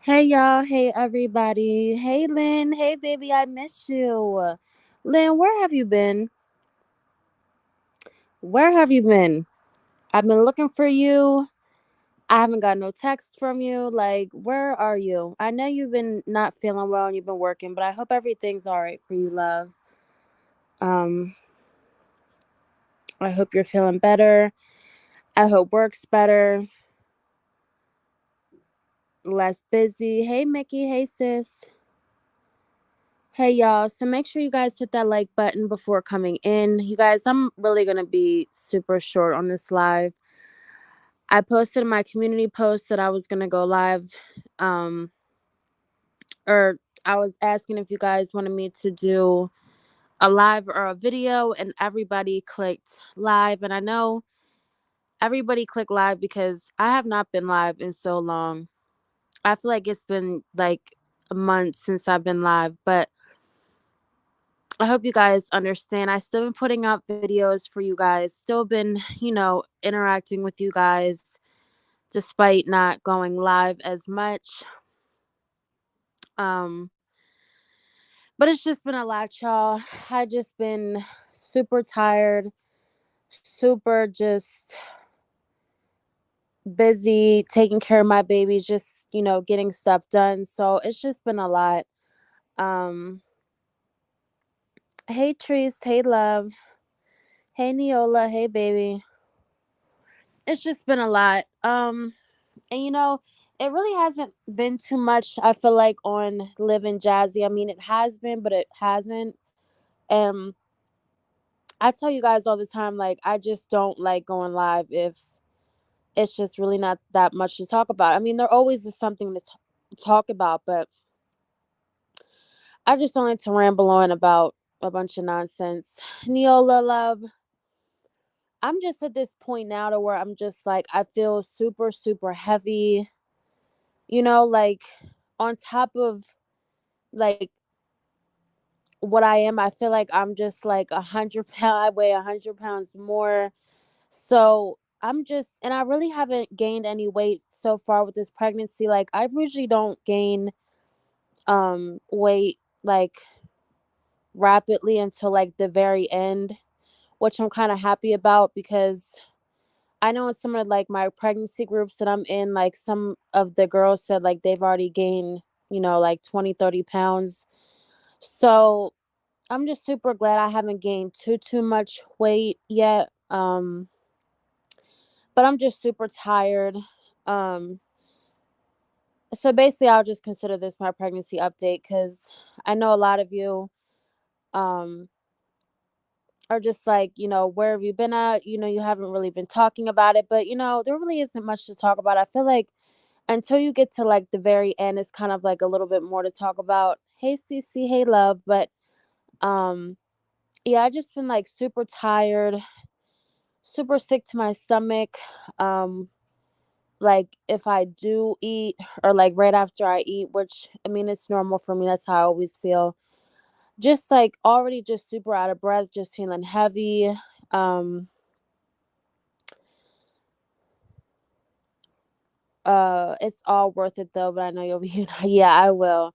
Hey y'all, hey everybody. Hey Lynn, hey baby, I miss you. Lynn, where have you been? Where have you been? I've been looking for you. I haven't got no text from you. Like, where are you? I know you've been not feeling well and you've been working, but I hope everything's all right for you, love. Um, I hope you're feeling better. I hope work's better, less busy. Hey Mickey, hey sis. Hey y'all, so make sure you guys hit that like button before coming in. You guys, I'm really going to be super short on this live. I posted in my community post that I was going to go live um or I was asking if you guys wanted me to do a live or a video, and everybody clicked live, and I know everybody clicked live because I have not been live in so long. I feel like it's been like a month since I've been live, but I hope you guys understand. I still been putting out videos for you guys. Still been, interacting with you guys despite not going live as much. Um, but it's just been a lot, y'all. I just been super tired, super just busy taking care of my babies, just, getting stuff done. So it's just been a lot. Um, hey Trees, hey love, hey Neola, hey baby. It's just been a lot. And it really hasn't been too much, I feel like, on Living Jazzy. I mean, it has been, but it hasn't. And I tell you guys all the time, like, I just don't like going live if it's just really not that much to talk about. I mean, there always is something to talk about, but I just don't like to ramble on about a bunch of nonsense. Neola, love, I'm just at this point now to where I'm just like, I feel super, super heavy, like on top of like what I am. I feel like I'm just like 100 pounds. I weigh 100 pounds more. So I'm just, and I really haven't gained any weight so far with this pregnancy. Like, I usually don't gain weight like rapidly until like the very end, which I'm kind of happy about because I know in some of like my pregnancy groups that I'm in, like some of the girls said like they've already gained, like 20-30 pounds. So I'm just super glad I haven't gained too much weight yet. But I'm just super tired. Um, so basically, I'll just consider this my pregnancy update because I know a lot of you um are just like, where have you been at? You haven't really been talking about it, but there really isn't much to talk about. I feel like until you get to like the very end, it's kind of like a little bit more to talk about. Hey, CC, hey, love, but um, yeah, I just been like super tired, super sick to my stomach. Um, like if I do eat or like right after I eat, which I mean it's normal for me, that's how I always feel. Just like already just super out of breath, just feeling heavy. Um it's all worth it though, but I know you'll be yeah, I will.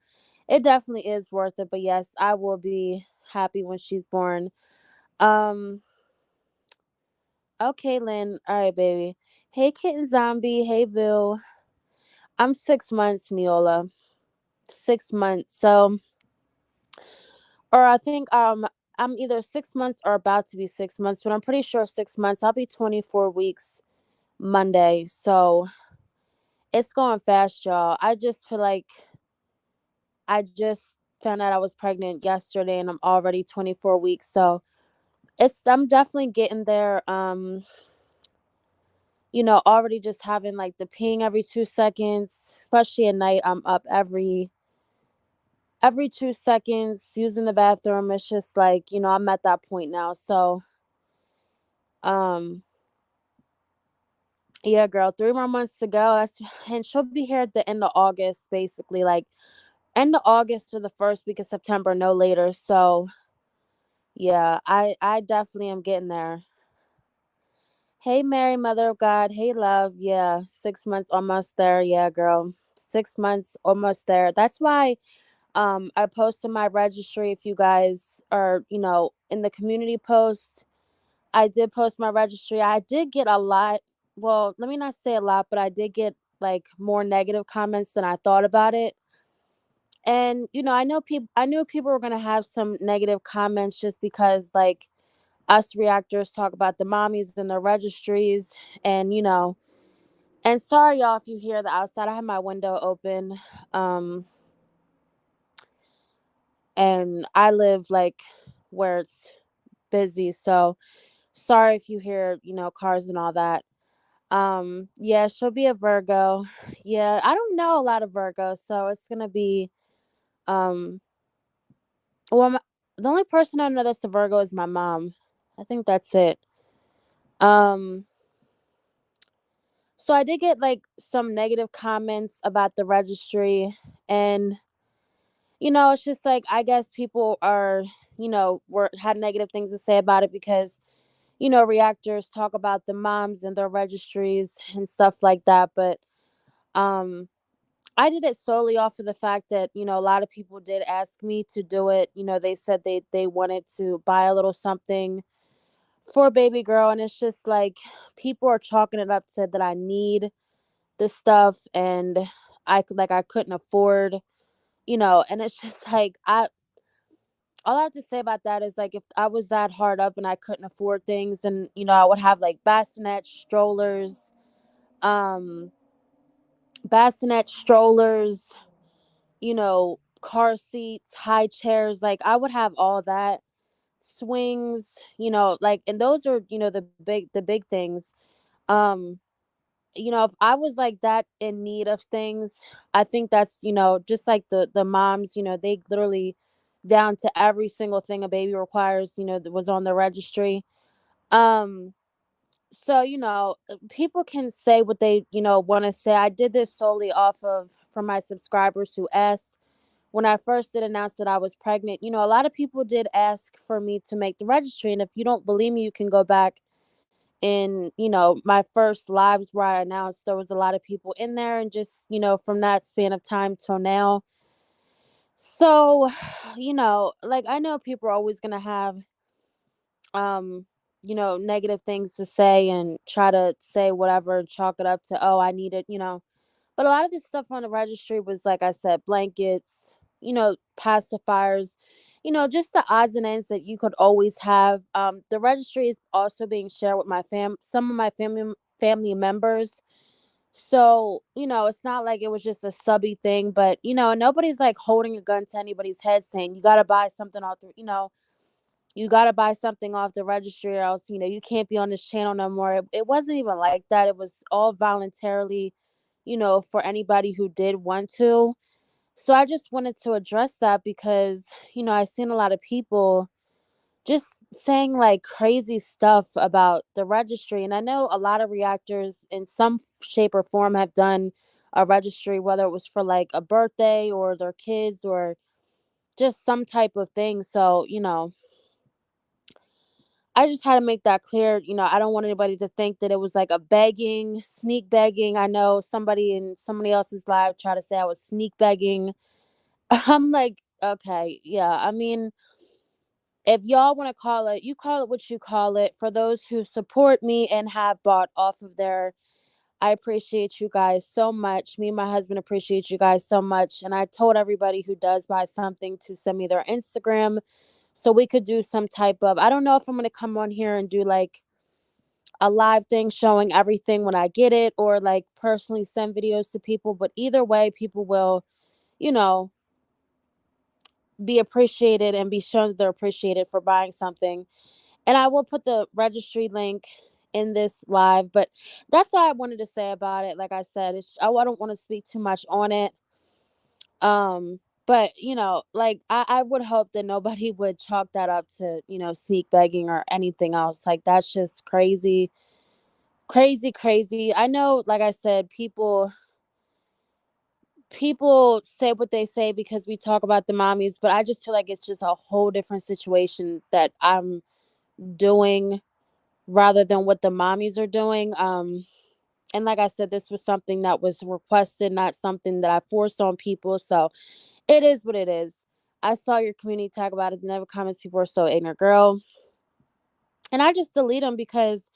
It definitely is worth it, but yes, I will be happy when she's born. Um okay, Lynn. All right, baby. Hey kitten zombie, hey Bill. I'm 6 months, Neola. 6 months. So, or I think I'm either 6 months or about to be 6 months, but I'm pretty sure 6 months. I'll be 24 weeks Monday. So it's going fast, y'all. I just feel like I just found out I was pregnant yesterday and I'm already 24 weeks. So I'm definitely getting there. Already just having like the ping every 2 seconds, especially at night. I'm up every 2 seconds using the bathroom. It's just like, I'm at that point now. So um yeah, girl, 3 more months to go. And she'll be here at the end of August, basically, like end of August to the first week of September, no later. So yeah, I definitely am getting there. Hey Mary, Mother of God. Hey love. Yeah, 6 months almost there. Yeah, girl. 6 months, almost there. That's why I posted my registry. If you guys are, in the community post, I did post my registry. I did get a lot. Well, let me not say a lot, but I did get like more negative comments than I thought about it. And I knew people were gonna have some negative comments just because like us reactors talk about the mommies and the registries, and and sorry y'all if you hear the outside. I have my window open. Um and I live like where it's busy, so sorry if you hear, cars and all that. Yeah, she'll be a Virgo. Yeah, I don't know a lot of Virgos, so it's gonna be um well the only person I know that's a Virgo is my mom. I think that's it. Um so I did get like some negative comments about the registry, and it's just like I guess people are, were had negative things to say about it because reactors talk about the moms and their registries and stuff like that. But um I did it solely off of the fact that, a lot of people did ask me to do it. They said they wanted to buy a little something for baby girl, and it's just like people are chalking it up to that I need this stuff, and I couldn't afford, and it's just like I all I have to say about that is like if I was that hard up and I couldn't afford things, then I would have like um bassinet strollers, car seats, high chairs. Like I would have all that, swings, like, and those are, the big things. Um, if I was like that in need of things, I think that's, just like the moms, they literally down to every single thing a baby requires, that was on the registry. Um, so, people can say what they, want to say. I did this solely off of from my subscribers who asked when I first did announce that I was pregnant. A lot of people did ask for me to make the registry. And if you don't believe me, you can go back in, my first lives where I announced there was a lot of people in there, and just, from that span of time till now. So, like I know people are always gonna have um negative things to say and try to say whatever and chalk it up to, oh, I need it, but a lot of this stuff on the registry was, like I said, blankets, pacifiers, just the odds and ends that you could always have. The registry is also being shared with some of my family members. So, it's not like it was just a subby thing, but nobody's like holding a gun to anybody's head saying you gotta buy something off you gotta buy something off the registry, or else, you can't be on this channel no more. It wasn't even like that. It was all voluntarily, for anybody who did want to. So I just wanted to address that because, I've seen a lot of people just saying like crazy stuff about the registry. And I know a lot of reactors in some shape or form have done a registry, whether it was for like a birthday or their kids or just some type of thing. So, I just had to make that clear. I don't want anybody to think that it was like a begging, sneak begging. I know somebody in somebody else's live tried to say I was sneak begging. I'm like, okay, yeah. I mean, if y'all want to call it, you call it what you call it. For those who support me and have bought off of there, I appreciate you guys so much. Me and my husband appreciate you guys so much. And I told everybody who does buy something to send me their Instagram so we could do some type of, I don't know if I'm going to come on here and do like a live thing showing everything when I get it, or like personally send videos to people. But either way, people will, you know, be appreciated and be shown that they're appreciated for buying something. And I will put the registry link in this live, but that's all I wanted to say about it. Like I said, I don't want to speak too much on it. But like I would hope that nobody would chalk that up to, sneak begging or anything else. Like that's just crazy, crazy, crazy. I know, like I said, people say what they say because we talk about the mommies, but I just feel like it's just a whole different situation that I'm doing rather than what the mommies are doing. And like I said, this was something that was requested, not something that I forced on people. So it is what it is. I saw your community talk about it. The never comments, people are so ignorant, girl. And I just delete them because,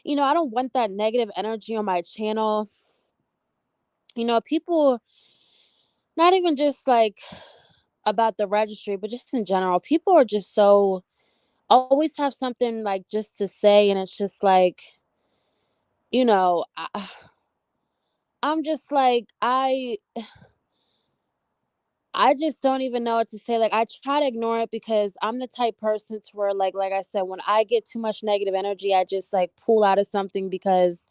I don't want that negative energy on my channel. People, not even just like about the registry, but just in general, people are just so always have something like just to say. And it's just like, you know, I, I'm just like, I just don't even know what to say. Like I try to ignore it because I'm the type person to where like I said, when I get too much negative energy, I just like pull out of something because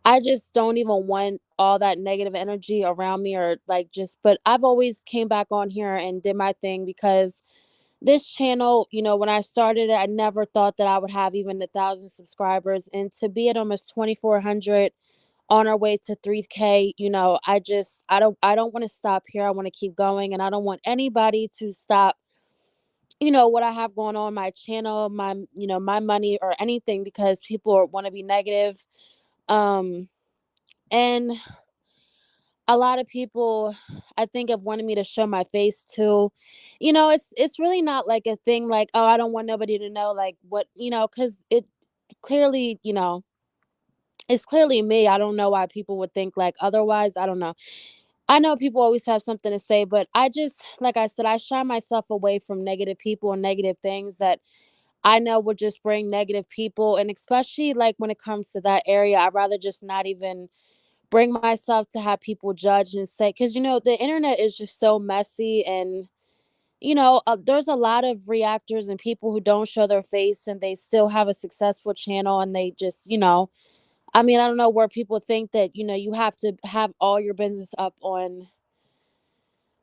I just don't even want all that negative energy around me or like just but I've always came back on here and did my thing because this channel, when I started it, I never thought that I would have even 1,000 subscribers, and to be at almost 2,400 on our way to 3K, I don't want to stop here. I want to keep going, and I don't want anybody to stop, what I have going on my channel, my money or anything because people want to be negative. Um and a lot of people I think have wanted me to show my face too. It's really not like a thing like, oh, I don't want nobody to know like what, cuz it clearly, it's clearly me. I don't know why people would think like otherwise. I don't know. I know people always have something to say, but I just, like I said, I shy myself away from negative people and negative things that I know would just bring negative people. And especially like when it comes to that area, I'd rather just not even bring myself to have people judge and say, because, the internet is just so messy. And, there's a lot of reactors and people who don't show their face and they still have a successful channel and they just, I mean, I don't know where people think that, you have to have all your business up on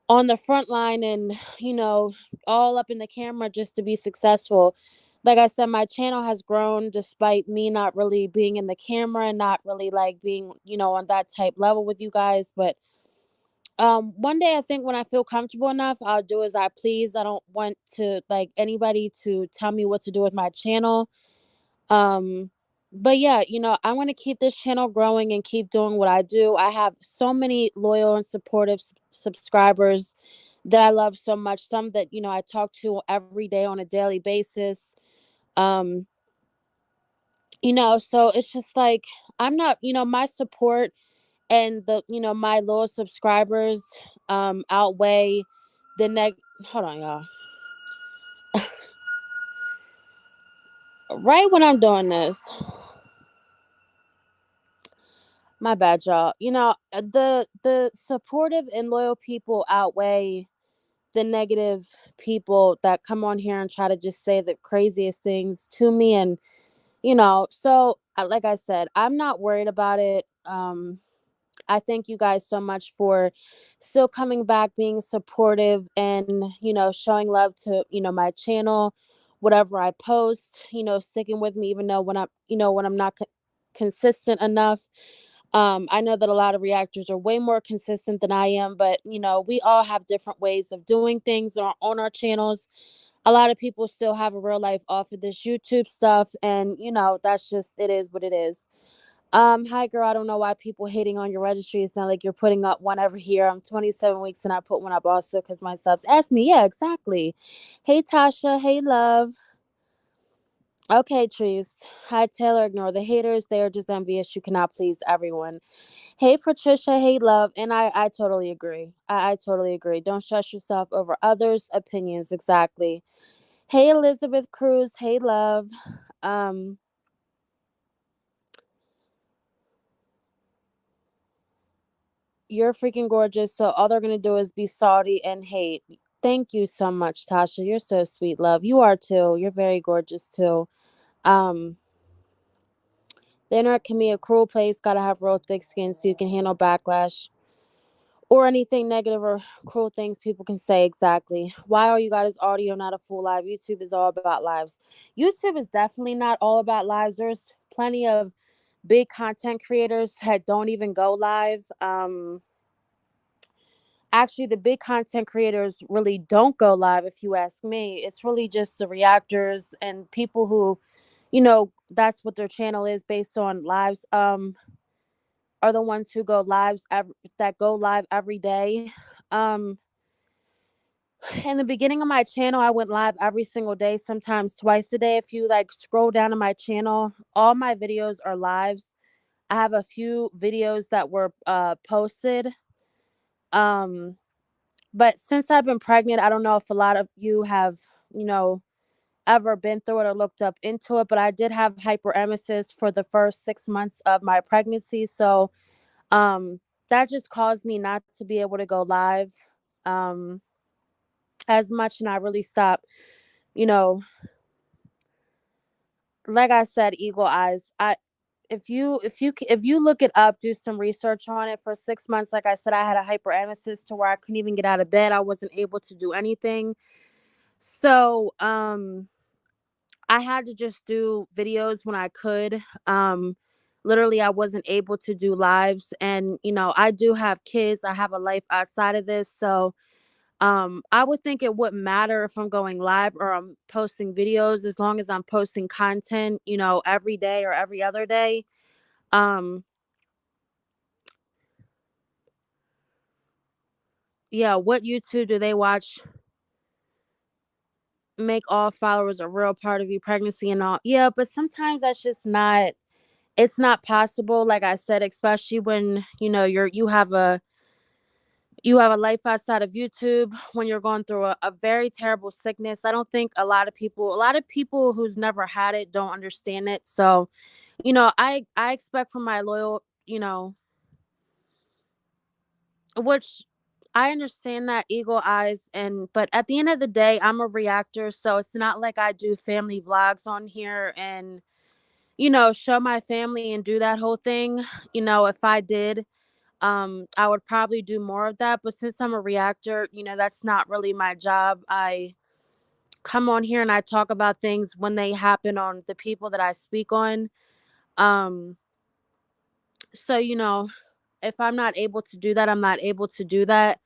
the front line and, all up in the camera just to be successful. Like I said, my channel has grown despite me not really being in the camera and not really like being, on that type level with you guys. But one day I think when I feel comfortable enough, I'll do as I please. I don't want to like anybody to tell me what to do with my channel. um, but yeah, I want to keep this channel growing and keep doing what I do. I have so many loyal and supportive subscribers that I love so much. Some that, I talk to every day on a daily basis. Um, so it's just like I'm not, my support and the, my loyal subscribers outweigh the hold on, y'all. Right when I'm doing this, my bad, y'all. The supportive and loyal people outweigh the negative people that come on here and try to just say the craziest things to me. And so like I said, I'm not worried about it. I thank you guys so much for still coming back, being supportive, and showing love to my channel, whatever I post. Sticking with me even though when I'm not consistent enough. I know that a lot of reactors are way more consistent than I am, but we all have different ways of doing things on our channels. A lot of people still have a real life off of this YouTube stuff, and that's just it is what it is. Hi girl, I don't know why people hating on your registry. It's not like you're putting up one every year. I'm 27 weeks and I put one up also because my subs asked me. Yeah, exactly. Hey Tasha, hey love. Okay, Trees. Hi, Taylor. Ignore the haters. They are just envious. You cannot please everyone. Hey, Patricia. Hey, love. And I totally agree. I totally agree. Don't stress yourself over others' opinions. Exactly. Hey, Elizabeth Cruz. Hey, love. Um, you're freaking gorgeous. So all they're gonna do is be salty and hate. Thank you so much, Tasha. You're so sweet, love. You are too. You're very gorgeous too. Um, the internet can be a cruel place. Gotta have real thick skin so you can handle backlash or anything negative or cruel things people can say. Exactly. Why are you guys audio not a full live? YouTube is all about lives. YouTube is definitely not all about lives. There's plenty of big content creators that don't even go live. Actually, the big content creators really don't go live. If you ask me, it's really just the reactors and people who, that's what their channel is based on lives. are the ones who that go live every day. Um, in the beginning of my channel, I went live every single day, sometimes twice a day. If you like scroll down to my channel, all my videos are lives. I have a few videos that were posted. Um, but since I've been pregnant, I don't know if a lot of you have, you know, ever been through it or looked up into it, but I did have hyperemesis for the first 6 months of my pregnancy. So um that just caused me not to be able to go live um as much, and I really stopped, you know, like I said, eagle eyes. If you look it up, do some research on it. For 6 months, like I said, I had a hyperemesis to where I couldn't even get out of bed. I wasn't able to do anything. So I had to just do videos when I could. Literally, I wasn't able to do lives, and I do have kids. I have a life outside of this, so I would think it wouldn't matter if I'm going live or I'm posting videos, as long as I'm posting content, every day or every other day. Um, yeah, what YouTube do they watch? Make all followers a real part of your pregnancy and all. Yeah, but sometimes that's just not. It's not possible. Like I said, especially when you have a life outside of YouTube, when you're going through a very terrible sickness. I don't think a lot of people who's never had it don't understand it. So, I expect from my loyal, which I understand that eagle eyes, but at the end of the day, I'm a reactor, so it's not like I do family vlogs on here and show my family and do that whole thing. If I did, I would probably do more of that, but since I'm a reactor, that's not really my job. I come on here and I talk about things when they happen on the people that I speak on. um so if I'm not able to do that, I'm not able to do that.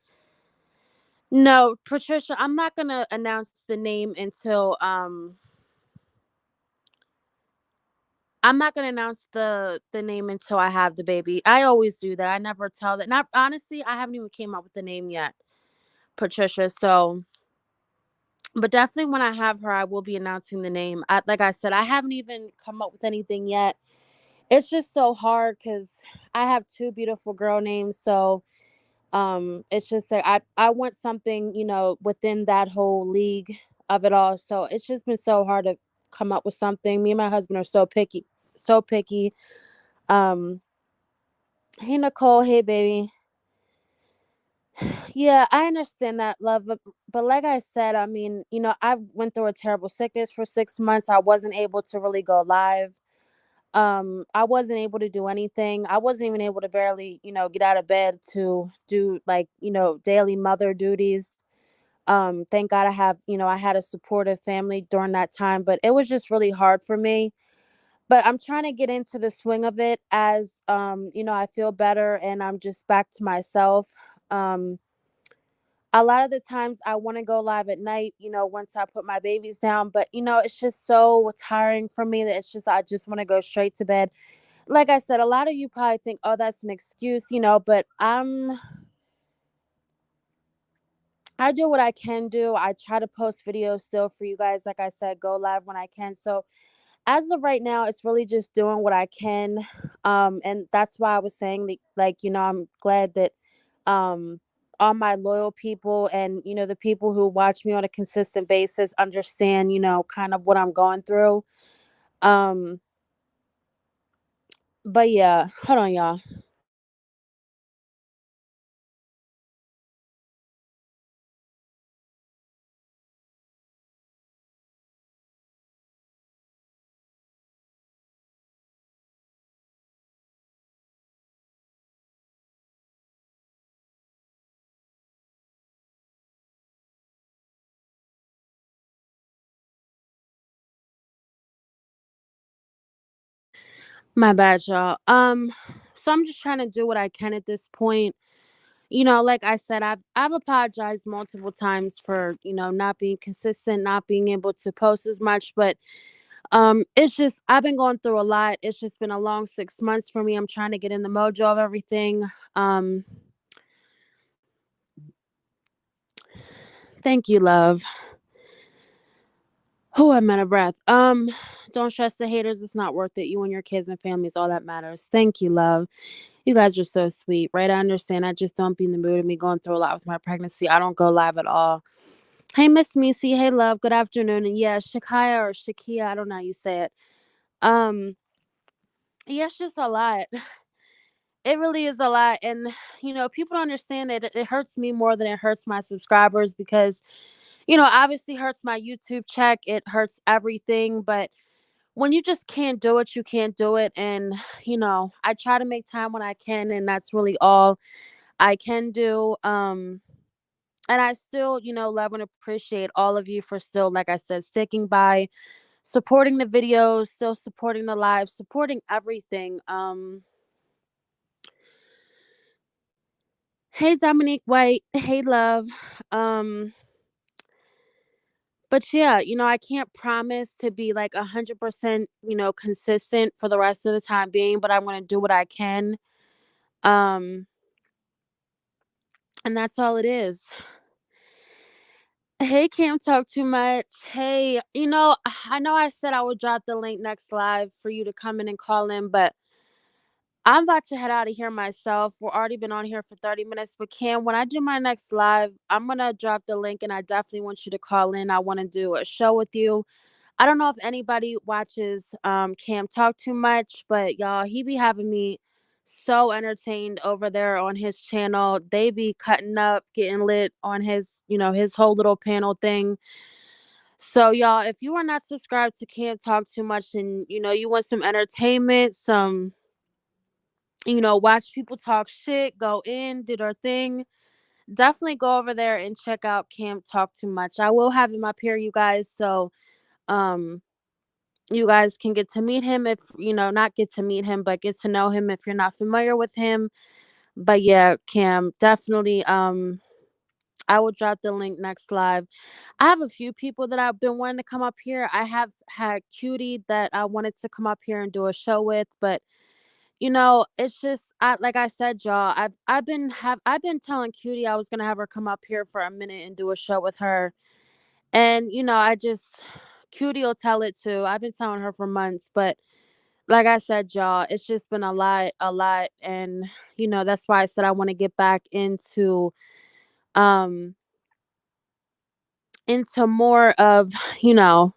No, Patricia, I'm not going to announce the name until I'm not going to announce the name until I have the baby. I always do that. I never tell that. Not honestly, I haven't even came up with the name yet, Patricia. So, but definitely when I have her, I will be announcing the name. Like I said, I haven't even come up with anything yet. It's just so hard because I have two beautiful girl names. So it's just like I want something, within that whole league of it all. So it's just been so hard to come up with something. Me and my husband are so picky, so picky. Um, hey Nicole, hey baby. Yeah, I understand that, love, but like I said, I mean, I went through a terrible sickness for 6 months. I wasn't able to really go live. I wasn't able to do anything. I wasn't even able to barely, get out of bed to do, like, daily mother duties. Thank God I had a supportive family during that time, but it was just really hard for me. But I'm trying to get into the swing of it as I feel better and I'm just back to myself. Um a lot of the times I want to go live at night, once I put my babies down, but it's just so tiring for me that I just want to go straight to bed. Like I said, a lot of you probably think, oh, that's an excuse, but I do what I can do. I try to post videos still for you guys. Like I said, go live when I can. So as of right now, it's really just doing what I can. And that's why I was saying, like, I'm glad that all my loyal people and the people who watch me on a consistent basis understand, kind of what I'm going through. Um, but yeah, hold on, y'all. My bad, y'all. So I'm just trying to do what I can at this point. Like I said, I've apologized multiple times for, not being consistent, not being able to post as much, but It's just I've been going through a lot. It's just been a long 6 months for me. I'm trying to get in the mojo of everything. Thank you, love. Oh, I'm out of breath. Don't stress the haters. It's not worth it. You and your kids and families, all that matters. Thank you, love. You guys are so sweet, right? I understand. I just don't be in the mood of me going through a lot with my pregnancy. I don't go live at all. Hey, Miss Missy. Hey, love. Good afternoon. And yeah, Shakaya or Shakia. I don't know how you say it. Um, yeah, it's just a lot. It really is a lot. And, people don't understand that it hurts me more than it hurts my subscribers because, obviously hurts my YouTube check. It hurts everything. But when you just can't do it, you can't do it. And, I try to make time when I can. And that's really all I can do. And I still, love and appreciate all of you for still, like I said, sticking by, supporting the videos, still supporting the lives, supporting everything. Hey Dominique White, hey love. Um, but yeah, I can't promise to be like 100%, consistent for the rest of the time being, but I'm gonna do what I can. Um, and that's all it is. Hey, Cam, talk too much. Hey, I know I said I would drop the link next live for you to come in and call in, but I'm about to head out of here myself. We're already been on here for 30 minutes. But Cam, when I do my next live, I'm gonna drop the link and I definitely want you to call in. I want to do a show with you. I don't know if anybody watches Cam talk too much, but y'all, he be having me so entertained over there on his channel. They be cutting up, getting lit on his whole little panel thing. So y'all, if you are not subscribed to Cam Talk Too Much and you want some entertainment, some watch people talk shit, go in, do their thing. Definitely go over there and check out Cam Talk Too Much. I will have him up here, you guys. So, um, you guys can get to meet him if not get to meet him, but get to know him if you're not familiar with him. But yeah, Cam, definitely. I will drop the link next live. I have a few people that I've been wanting to come up here. I have had Cutie that I wanted to come up here and do a show with, but it's just I like I said, y'all. I've been telling Cutie I was gonna have her come up here for a minute and do a show with her, and I just Cutie will tell it too. I've been telling her for months, but like I said, y'all, it's just been a lot, and that's why I said I want to get back um into more of you know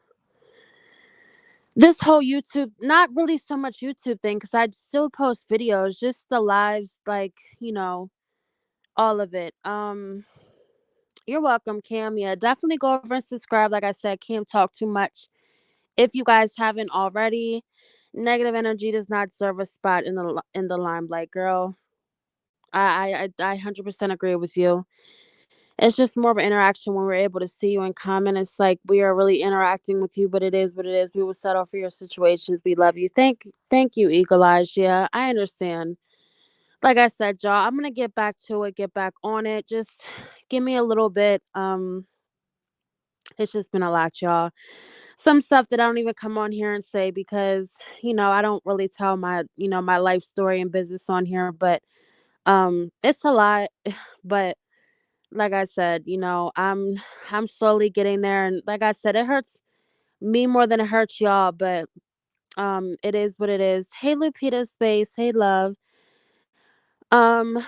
this whole YouTube, not really so much YouTube thing, because I still post videos, just the lives, like all of it. You're welcome, Cam. Yeah, definitely go over and subscribe. Like I said, Cam Talk Too Much. If you guys haven't already, negative energy does not serve a spot in the limelight, girl. I 100% agree with you. It's just more of an interaction when we're able to see you in comment. It's like we are really interacting with you, but it is what it is. We will settle for your situations. We love you. Thank you, Eagle Eyes. Yeah, I understand. Like I said, y'all, I'm gonna get back to it, get back on it. Just give me a little bit. It's just been a lot, y'all. Some stuff that I don't even come on here and say because I don't really tell my life story and business on here, but it's a lot. But like I said, I'm slowly getting there, and like I said, it hurts me more than it hurts y'all, but it is what it is. Hey Lupita Space, hey love. Um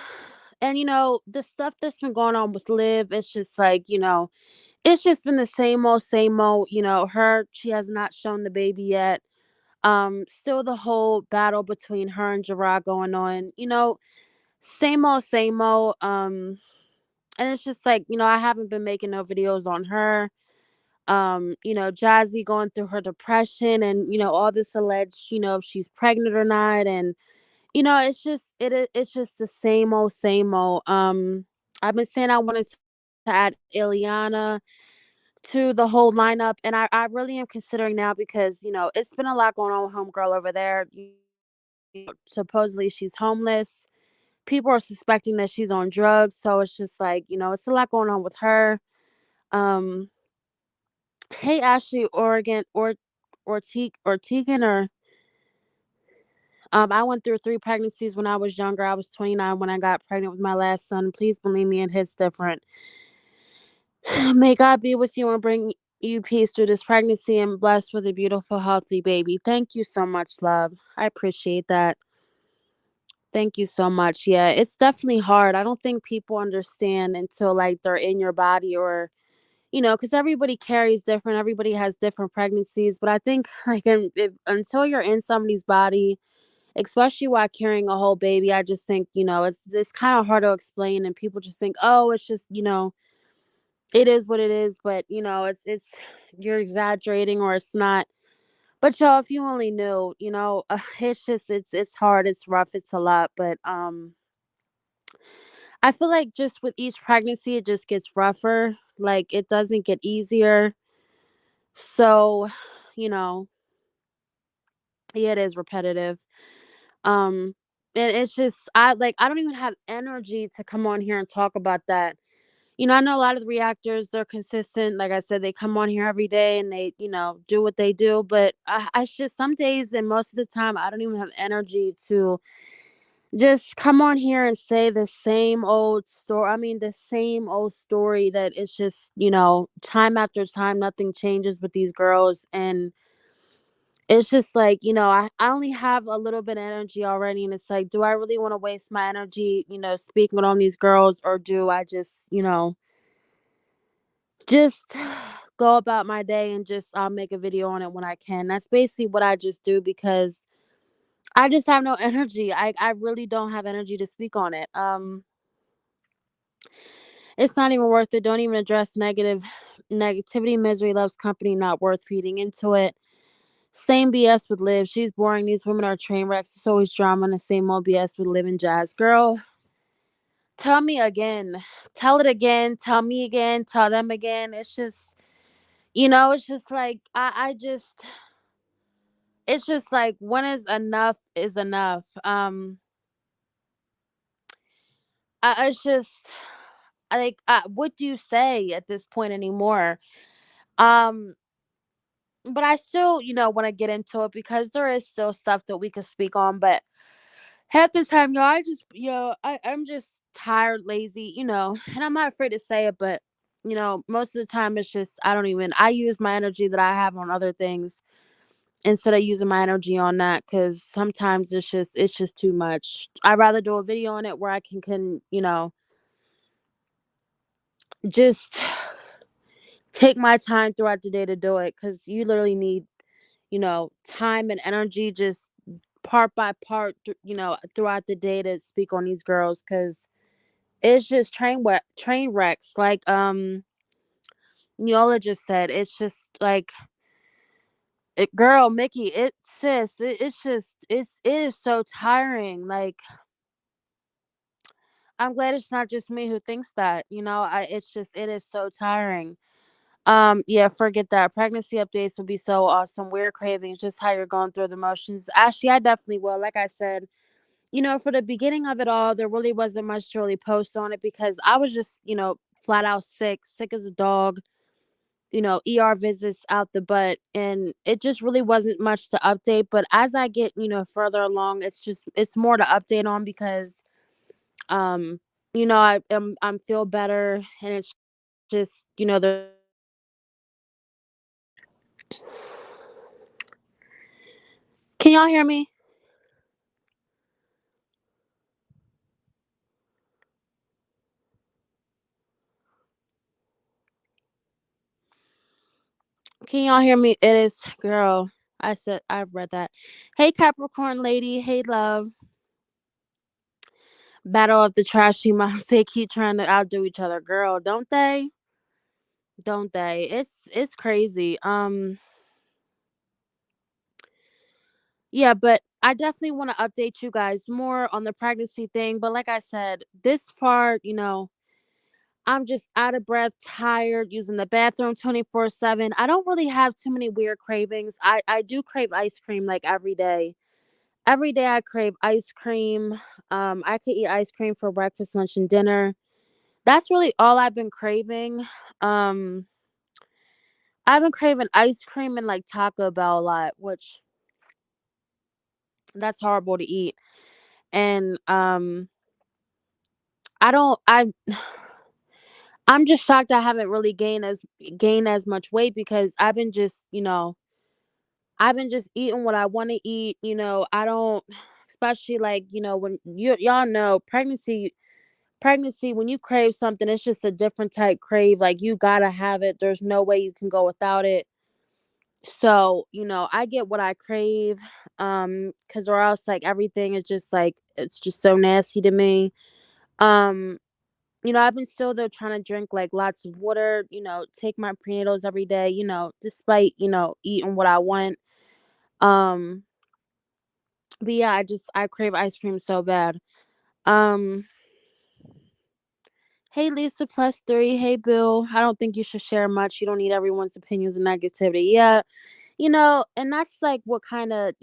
and the stuff that's been going on with Liv, it's just like, it's just been the same old, her, she has not shown the baby yet. Still the whole battle between her and Gerard going on, same old. And it's just like, I haven't been making no videos on her. Jazzy going through her depression and, all this alleged, if she's pregnant or not. And, it's just the same old. I've been saying I wanted to add Illiana to the whole lineup, and I really am considering now because, it's been a lot going on with homegirl over there. Supposedly she's homeless. People are suspecting that she's on drugs, so it's just like, it's a lot going on with her. Um, hey Ashley, Tegan or I went through 3 pregnancies when I was younger. I was 29 when I got pregnant with my last son. Please believe me, it hits different. May God be with you and bring you peace through this pregnancy and blessed with a beautiful, healthy baby. Thank you so much, love. I appreciate that. Thank you so much. Yeah, it's definitely hard. I don't think people understand until like they're in your body or because everybody carries different. Everybody has different pregnancies, but I think like until you're in somebody's body, especially while carrying a whole baby, I just think it's kind of hard to explain, and people just think, oh, it's just it is what it is, but it's you're exaggerating or it's not. But y'all, if you only knew, it's just it's hard, it's rough, it's a lot, but I feel like just with each pregnancy, it just gets rougher. Like it doesn't get easier. So, you know, yeah, it is repetitive. Um, and it's just I don't even have energy to come on here and talk about that. I know a lot of the reactors, they're consistent. Like I said, they come on here every day and they, do what they do. But I just some days and most of the time I don't even have energy to just come on here and say the same old story. I mean, the same old story that it's just, time after time, nothing changes with these girls. And it's just like, I only have a little bit of energy already. And it's like, do I really want to waste my energy, speaking on these girls, or do I just go about my day and just I'll make a video on it when I can. That's basically what I just do because I just have no energy. I really don't have energy to speak on it. It's not even worth it. Don't even address negativity. Misery loves company. Not worth feeding into it. Same BS with Liv. She's boring. These women are train wrecks. It's always drama and the same old BS with Liv and Jazz. Girl, tell me again. Tell it again. Tell me again. Tell them again. It's just, it's just like it's just like when is enough. It's just like what do you say at this point anymore? Um, but I still, want to get into it because there is still stuff that we could speak on. But half the time, I just, I'm just tired, lazy, and I'm not afraid to say it. But most of the time, it's just I use my energy that I have on other things instead of using my energy on that because sometimes it's just too much. I'd rather do a video on it where I can just take my time throughout the day to do it because you literally need time and energy just part by part throughout the day to speak on these girls because it's just train wrecks like Neola just said. It's just like girl Mickey, it's just it is so tiring. Like I'm glad it's not just me who thinks that. It is so tiring. Yeah, forget that. Pregnancy updates would be so awesome. Weird cravings, just how you're going through the motions. Actually, I definitely will. Like I said, for the beginning of it all, there really wasn't much to really post on it because I was just, flat out sick as a dog, ER visits out the butt. And it just really wasn't much to update. But as I get, further along, it's more to update on because um, I'm feel better and it's just, the can y'all hear me? Can y'all hear me? It is girl. I said I've read that. Hey Capricorn lady. Hey love. Battle of the trashy moms. They keep trying to outdo each other. Girl, don't they? Don't they? It's crazy. Yeah, but I definitely want to update you guys more on the pregnancy thing. But like I said, this part, I'm just out of breath, tired, using the bathroom 24/7. I don't really have too many weird cravings. I do crave ice cream like every day. Every day I crave ice cream. I could eat ice cream for breakfast, lunch, and dinner. That's really all I've been craving. Um, I've been craving ice cream and like Taco Bell a lot, which that's horrible to eat. And I don't I I'm just shocked I haven't really gained as much weight because I've been just eating what I want to eat. I don't, especially like, when y'all know pregnancy, when you crave something, it's just a different type crave. Like you gotta have it. There's no way you can go without it. So, I get what I crave. Cause or else like everything is just like it's just so nasty to me. Um, I've been still though trying to drink like lots of water, take my prenatals every day, despite, eating what I want. Um, but yeah, I crave ice cream so bad. Um, hey Lisa plus three, hey Bill. I don't think you should share much. You don't need everyone's opinions and negativity. Yeah, and that's like what kind of,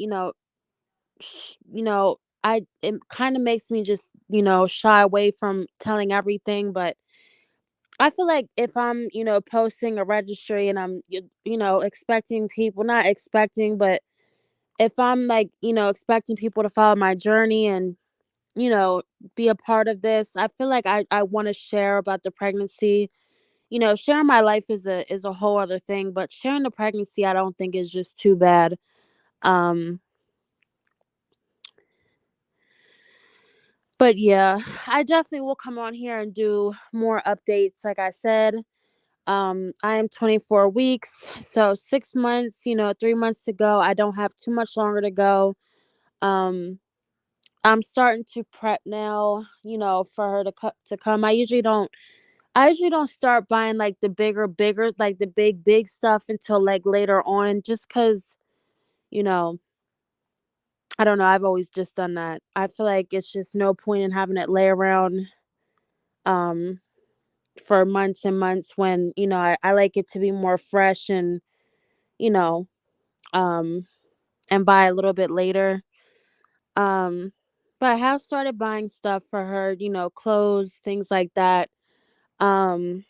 it kind of makes me just, shy away from telling everything, but I feel like if I'm, posting a registry and I'm, expecting people, not expecting, but if I'm like, expecting people to follow my journey and, you know, be a part of this, I feel like I want to share about the pregnancy. Sharing my life is a whole other thing, but sharing the pregnancy, I don't think is just too bad. Um, but yeah, I definitely will come on here and do more updates. Like I said, I am 24 weeks, so 6 months, 3 months to go. I don't have too much longer to go. Um, I'm starting to prep now, for her to come. I usually don't start buying like the bigger, like the big stuff until like later on, just cause, you know, I don't know. I've always just done that. I feel like it's just no point in having it lay around, um, for months and months when, I like it to be more fresh and, you know, um, and buy a little bit later. Um, but I have started buying stuff for her, clothes, things like that. Um,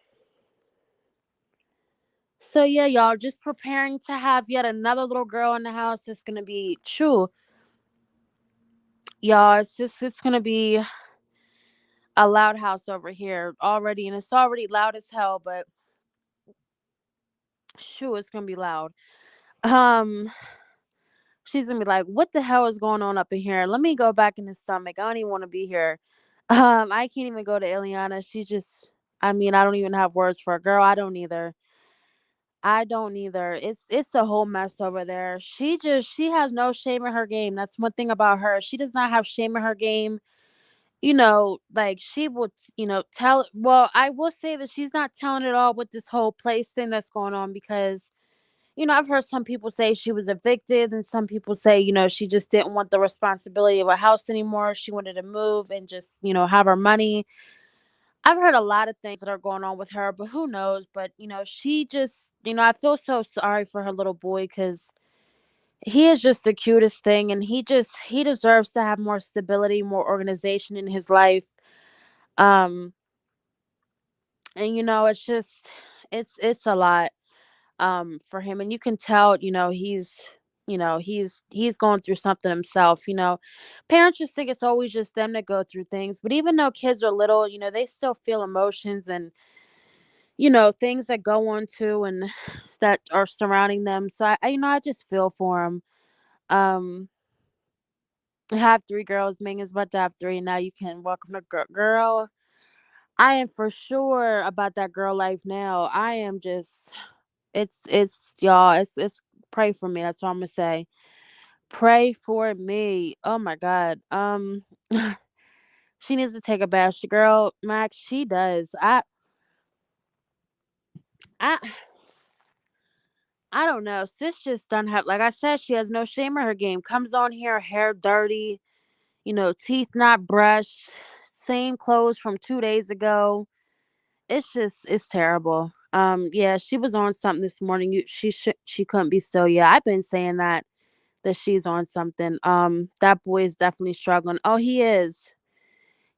so yeah, y'all just preparing to have yet another little girl in the house. It's gonna be true, y'all. It's gonna be a loud house over here already, and it's already loud as hell. But shoo, it's gonna be loud. Um, she's gonna be like, "What the hell is going on up in here? Let me go back in the stomach. I don't even want to be here." I can't even go to Illiana. I mean, I don't even have words for a girl. I don't either. I don't either. It's a whole mess over there. She has no shame in her game. That's one thing about her. She does not have shame in her game. Like she would, tell well, I will say that she's not telling it all with this whole place thing that's going on because, I've heard some people say she was evicted and some people say, she just didn't want the responsibility of a house anymore. She wanted to move and just, have her money. I've heard a lot of things that are going on with her, but who knows? But, she just, I feel so sorry for her little boy because he is just the cutest thing. And he deserves to have more stability, more organization in his life. Um, and, it's a lot, for him. And you can tell, he's going through something himself. Parents just think it's always just them that go through things. But even though kids are little, they still feel emotions and things that go on too and that are surrounding them. So I just feel for him. Um, I have three girls. Megan's about to have three. Now you can welcome the girl. I am for sure about that girl life now. I am just, it's y'all. It's pray for me. That's all I'm gonna say. Pray for me. Oh my God. She needs to take a bath. Girl, Max, she does. I I don't know. Sis just don't have, like I said, she has no shame in her game. Comes on here, hair dirty, teeth not brushed, same clothes from 2 days ago. It's terrible. Yeah, she was on something this morning. She couldn't be still. Yeah, I've been saying that she's on something. That boy is definitely struggling. Oh, he is.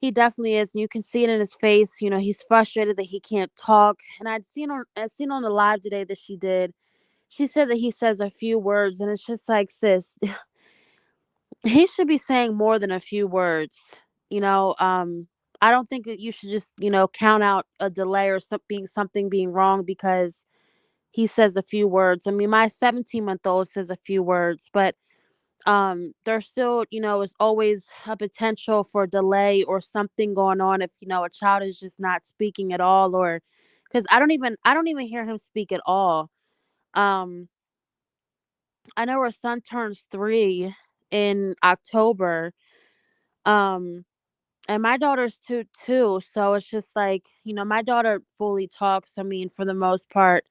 He definitely is. And you can see it in his face. He's frustrated that he can't talk. And I seen on the live today that she did. She said that he says a few words, and it's just like, sis, he should be saying more than a few words. You know, I don't think that you should just, count out a delay or something being wrong because he says a few words. I mean, my 17-month-old says a few words, but there's still, is always a potential for delay or something going on if, a child is just not speaking at all, or because I don't even hear him speak at all. Um, I know her son turns 3 in October. Um, and my daughter's 2 too. So it's just like, my daughter fully talks. I mean, for the most part,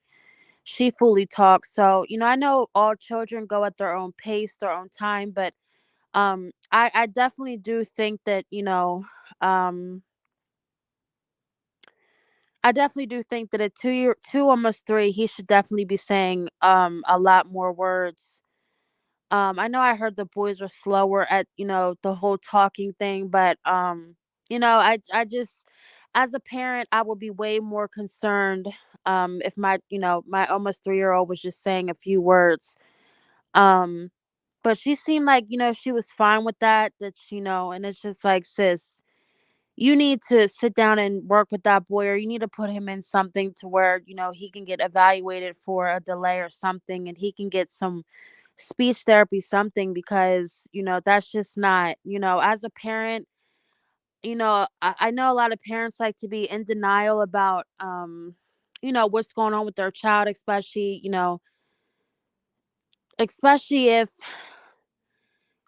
she fully talks. So, I know all children go at their own pace, their own time, but I definitely do think that, um I definitely do think that at 2, almost 3, he should definitely be saying a lot more words. I know I heard the boys are slower at, the whole talking thing, but I just, as a parent, I would be way more concerned if my almost 3-year-old was just saying a few words. Um but she seemed like, she was fine with that, and it's just like, sis, you need to sit down and work with that boy, or you need to put him in something to where, he can get evaluated for a delay or something, and he can get some speech therapy, something, because, that's just not, as a parent, I know a lot of parents like to be in denial about, what's going on with their child, especially if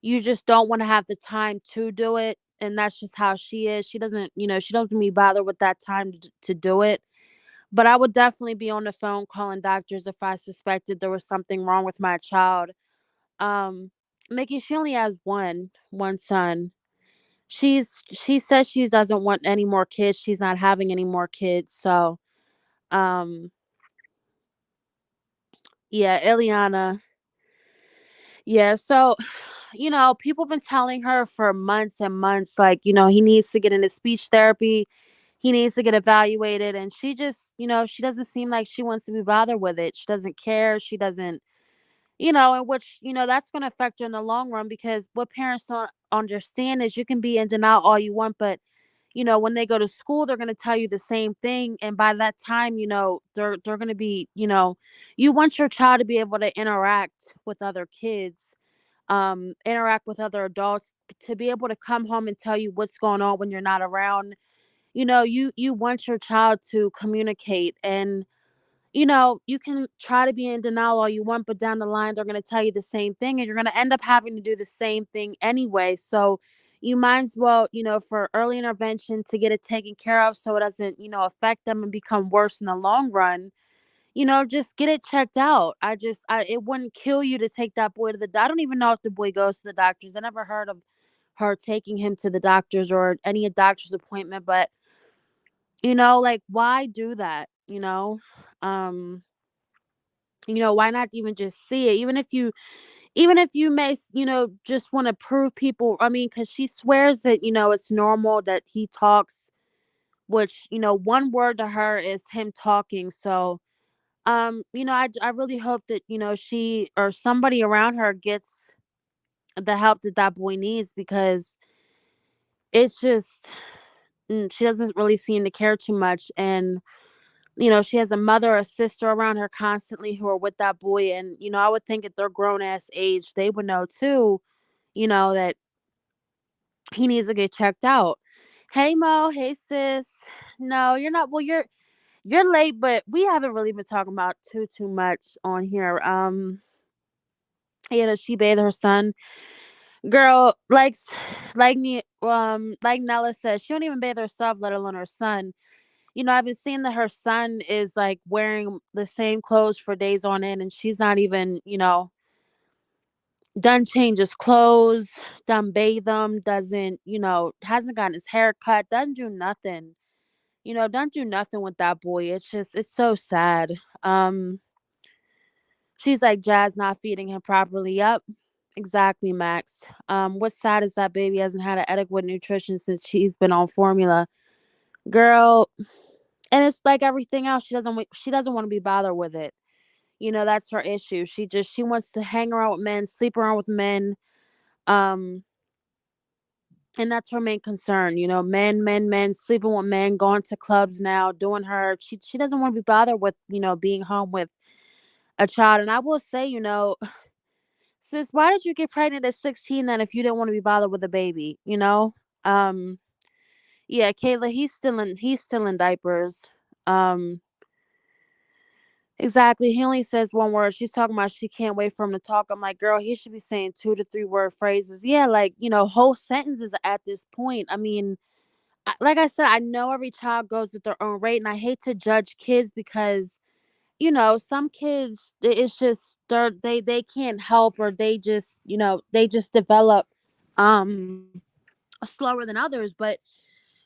you just don't want to have the time to do it. And that's just how she is. She doesn't be bothered with that time to do it. But I would definitely be on the phone calling doctors if I suspected there was something wrong with my child. Um, Mickey, she only has one son. She says she doesn't want any more kids. She's not having any more kids. So, um, yeah, Illiana. Yeah, so, people been telling her for months and months, like, he needs to get into speech therapy. He needs to get evaluated. And she just, she doesn't seem like she wants to be bothered with it. She doesn't care. She doesn't, and which, that's going to affect her in the long run, because what parents don't understand is you can be in denial all you want, but, when they go to school, they're going to tell you the same thing. And by that time, they're going to be, you want your child to be able to interact with other kids, interact with other adults, to be able to come home and tell you what's going on when you're not around. You want your child to communicate, and you can try to be in denial all you want, but down the line they're going to tell you the same thing, and you're going to end up having to do the same thing anyway. So you might as well, for early intervention, to get it taken care of so it doesn't, affect them and become worse in the long run. Just get it checked out. It wouldn't kill you to take that boy to I don't even know if the boy goes to the doctors. I never heard of her taking him to the doctors or any doctor's appointment, but like, why do that? Um, why not even just see it? Even if you may, just want to prove people. I mean, because she swears that, it's normal that he talks, which, one word to her is him talking. So, I really hope that, she or somebody around her gets the help that boy needs, because it's just, she doesn't really seem to care too much. And she has a mother or sister around her constantly who are with that boy. And, I would think at their grown ass age, they would know too, that he needs to get checked out. Hey Mo, hey sis. No, you're not. Well, you're late, but we haven't really been talking about too much on here. Yeah, does she bathe her son? Girl, like Nella says, she don't even bathe herself, let alone her son. I've been seeing that her son is like wearing the same clothes for days on end, and she's not even, done change his clothes, done bathe him, doesn't, hasn't gotten his hair cut, doesn't do nothing. Don't do nothing with that boy. It's so sad. She's like, Jazz not feeding him properly. Yep. Exactly, Max. What's sad is that baby hasn't had an adequate nutrition since she's been on formula. Girl, and it's like everything else. She doesn't want to be bothered with it. That's her issue. She wants to hang around with men, sleep around with men. Um, and that's her main concern, men, sleeping with men, going to clubs now, doing her. She doesn't want to be bothered with, being home with a child. And I will say, sis, why did you get pregnant at 16 then if you didn't want to be bothered with a baby, Um, yeah, Kayla, he's still in diapers. Um, exactly. He only says one word. She's talking about she can't wait for him to talk. I'm like, girl, he should be saying 2 to 3 word phrases. Yeah, like, whole sentences at this point. I mean, like I said, I know every child goes at their own rate, and I hate to judge kids because some kids it's just they can't help, or they just develop um slower than others. But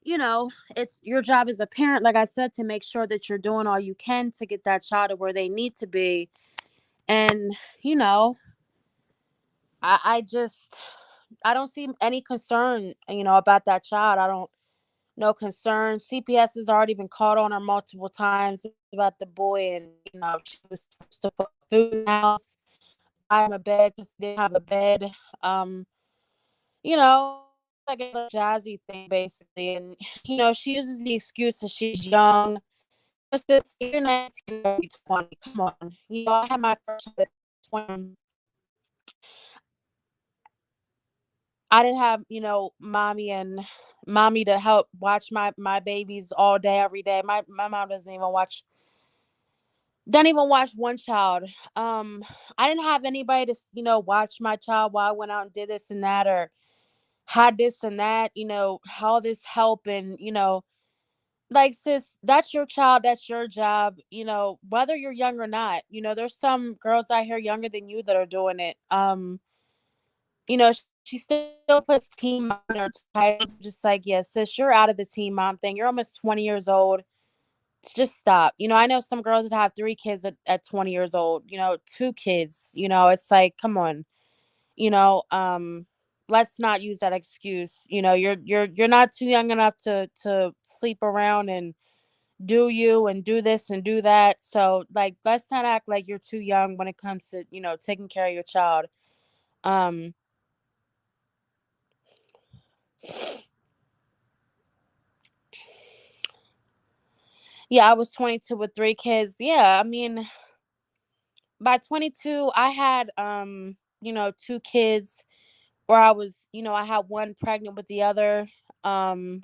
it's your job as a parent, like I said, to make sure that you're doing all you can to get that child to where they need to be. And you know I don't see any concern, about that child. I don't no concern. CPS has already been called on her multiple times about the boy, and she was supposed to put food in the house, buy him a bed because he didn't have a bed. Um, you know, like a little Jazzy thing basically, and she uses the excuse that she's young. Just this, you're 19, maybe 20. Come on, I had my first child at 20. I didn't have, mommy to help watch my babies all day, every day. My mom doesn't even watch one child. I didn't have anybody to, watch my child while I went out and did this and that, or had this and that, all this help. And, like, sis, that's your child, that's your job, whether you're young or not. There's some girls out here younger than you that are doing it. She still puts teen mom in her titles, just like, yeah, sis, you're out of the teen mom thing. You're almost 20 years old. Just stop. I know some girls that have 3 kids at 20 years old, 2 kids. It's like, come on, you know, um, let's not use that excuse. You're not too young enough to sleep around and do you and do this and do that. So, like, let's not act like you're too young when it comes to, taking care of your child. Um, yeah, I was 22 with 3 kids. Yeah, I mean, by 22, I had 2 kids, where I had one pregnant with the other. Um,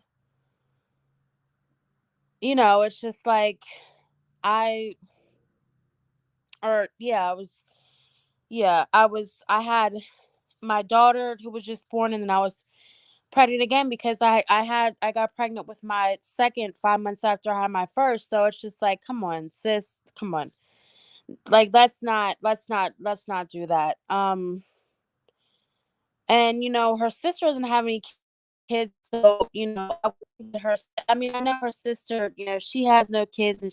it's just like I or yeah, I had my daughter who was just born, and then I was pregnant again because I got pregnant with my second 5 months after I had my first. So it's just like, come on, sis, come on. Like, let's not do that. And her sister doesn't have any kids, so I mean, I know her sister, she has no kids, and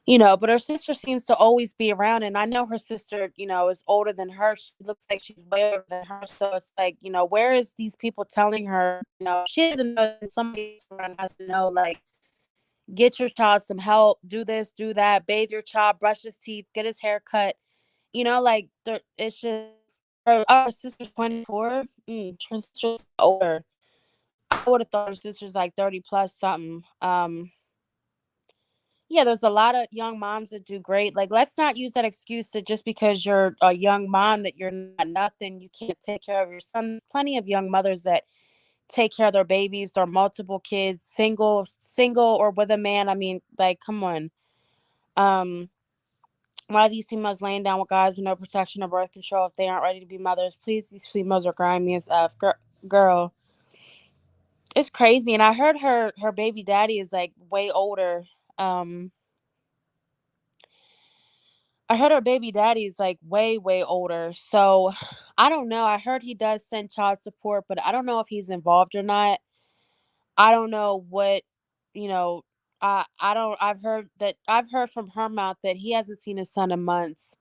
but her sister seems to always be around. And I know her sister, is older than her. She looks like she's way older than her. So it's like, where is these people telling her, she doesn't know that somebody around has to know, like, get your child some help, do this, do that, bathe your child, brush his teeth, get his hair cut. Like, it's just her sister's 24. Her sister's older. I would have thought her sister's like 30 plus something. Yeah, there's a lot of young moms that do great. Like, let's not use that excuse that just because you're a young mom that you're not nothing, you can't take care of your son. Plenty of young mothers that take care of their babies, their multiple kids, single or with a man. I mean, like, come on. Um, why are these females laying down with guys with no protection or birth control if they aren't ready to be mothers? Please, these females are grimy as F. Girl, it's crazy. And I heard her baby daddy is like way older. Um, I heard her baby daddy's like way, way older. So I don't know. I heard he does send child support, but I don't know if he's involved or not. I don't know what, you know, I don't I've heard from her mouth that he hasn't seen his son in months.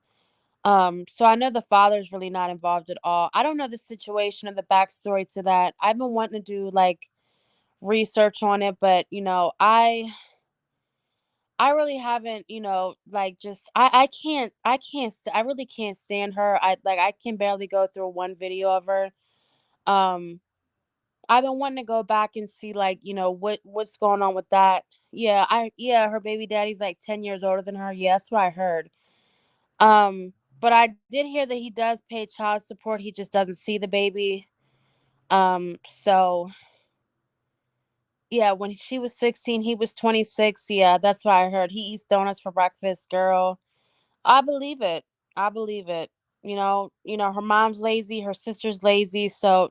So I know the father's really not involved at all. I don't know the situation or the backstory to that. I've been wanting to do like research on it, but I really haven't, like, just I really can't stand her. I can barely go through one video of her. Um, I've been wanting to go back and see, like, what's going on with that. Yeah, her baby daddy's like 10 years older than her. Yeah, that's what I heard. But I did hear that he does pay child support. He just doesn't see the baby. So yeah, when she was 16, he was 26. Yeah, that's what I heard. He eats donuts for breakfast, girl. I believe it. I believe it. Her mom's lazy, her sister's lazy, so,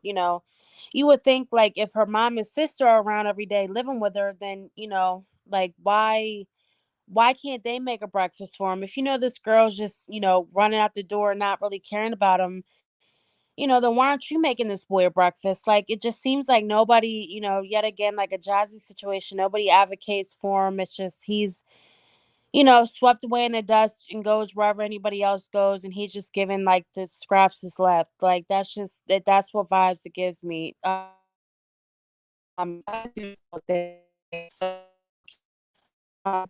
you would think, like, if her mom and sister are around every day living with her, then, like, why can't they make a breakfast for him? If you know this girl's just, running out the door, not really caring about him, then why aren't you making this boy a breakfast? Like, it just seems like nobody, yet again, like a Jazzy situation, nobody advocates for him. It's just he's, swept away in the dust and goes wherever anybody else goes, and he's just given like the scraps is left. Like, that's what vibes it gives me. That's a beautiful thing. So, um,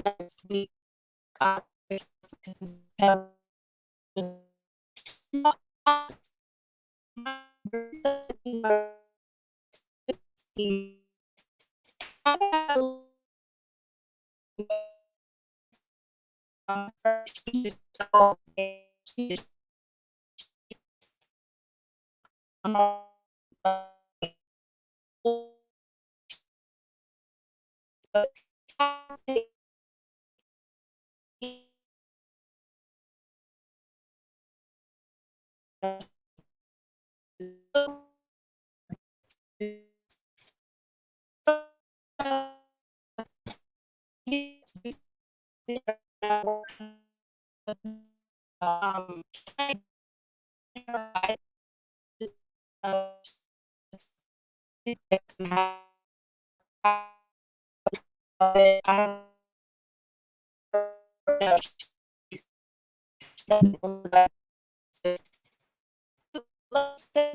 next week, because um, I just, I don't know. She doesn't know that. Let's say,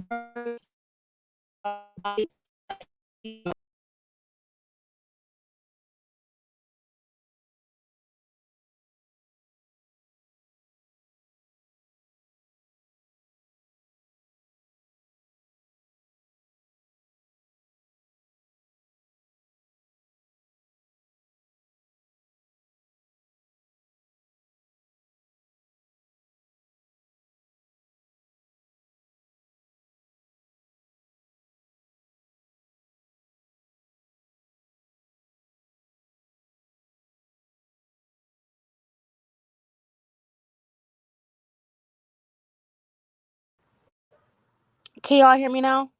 can y'all hear me now?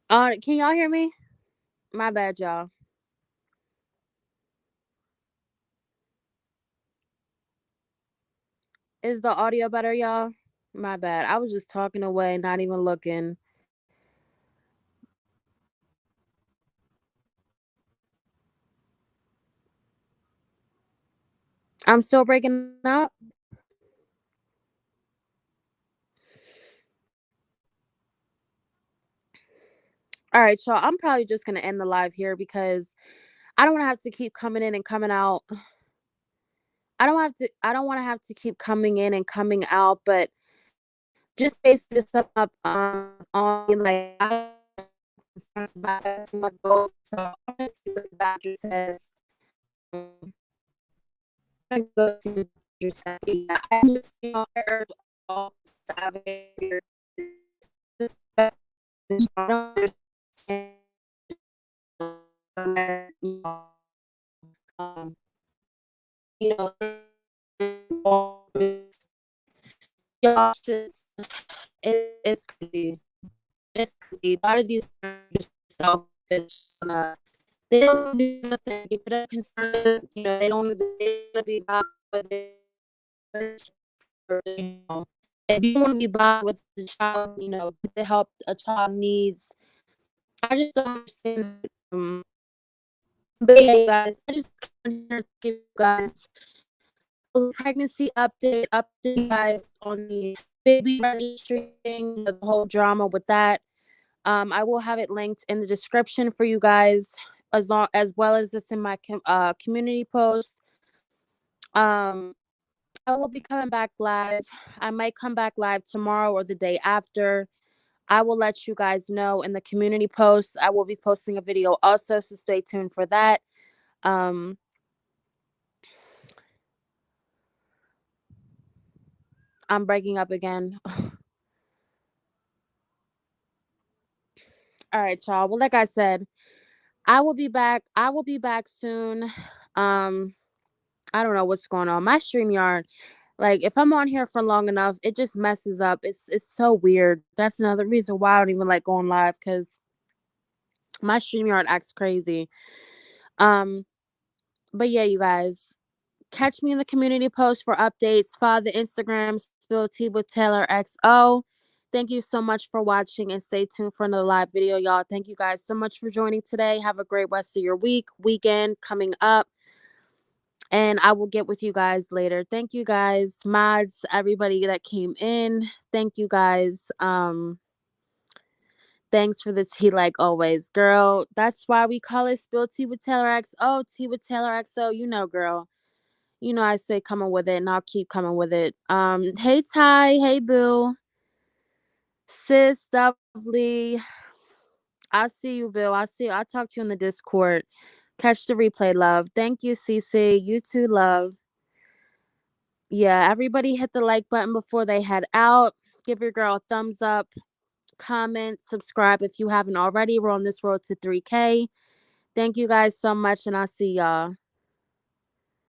Can y'all hear me? My bad, y'all. Is the audio better, y'all? My bad. I was just talking away, not even looking. I'm still breaking up. All right, y'all. I'm probably just gonna end the live here because I don't want to have to keep coming in and coming out. I don't want to have to keep coming in and coming out, but just basically to sum up on like I about my goals. So I'm gonna see what the doctor says. I'm gonna go see what the doctor says. Yeah, I just I urge all to this I don't understand, you know, um, you know, y'all just it's crazy. It's crazy. A lot of these are just selfish. They don't do nothing. If they're concerned, they don't wanna be bothered with it. You know, if you want to be bothered with the child, get the help a child needs. I just don't understand. But yeah, you guys, I just wanted to give you guys a pregnancy update you guys on the baby registry thing, the whole drama with that. I will have it linked in the description for you guys, as well as this in my community post. Um, I will be coming back live. I might come back live tomorrow or the day after. I will let you guys know in the community post. I will be posting a video also, so stay tuned for that. Um, I'm breaking up again. All right, y'all. Well, like I said, I will be back. I will be back soon. I don't know what's going on. My StreamYard, like if I'm on here for long enough, it just messes up. It's so weird. That's another reason why I don't even like going live, because my StreamYard acts crazy. Um, but yeah, you guys, catch me in the community post for updates. Follow the Instagram Spill Tea with TaylorXo. Thank you so much for watching, and stay tuned for another live video, y'all. Thank you guys so much for joining today. Have a great rest of your weekend coming up. And I will get with you guys later. Thank you guys, mods, everybody that came in. Thank you guys. Thanks for the tea like always, girl. That's why we call it Spill Tea with TaylorXo. Tea with TaylorXo. You know, girl. You know I say coming with it, and I'll keep coming with it. Hey Ty, hey Boo, sis, lovely. I see you, Bill. I see. I'll talk to you in the Discord. Catch the replay, love. Thank you, Cece. You too, love. Yeah, everybody hit the like button before they head out. Give your girl a thumbs up, comment, subscribe if you haven't already. We're on this road to 3K. Thank you guys so much, and I'll see y'all.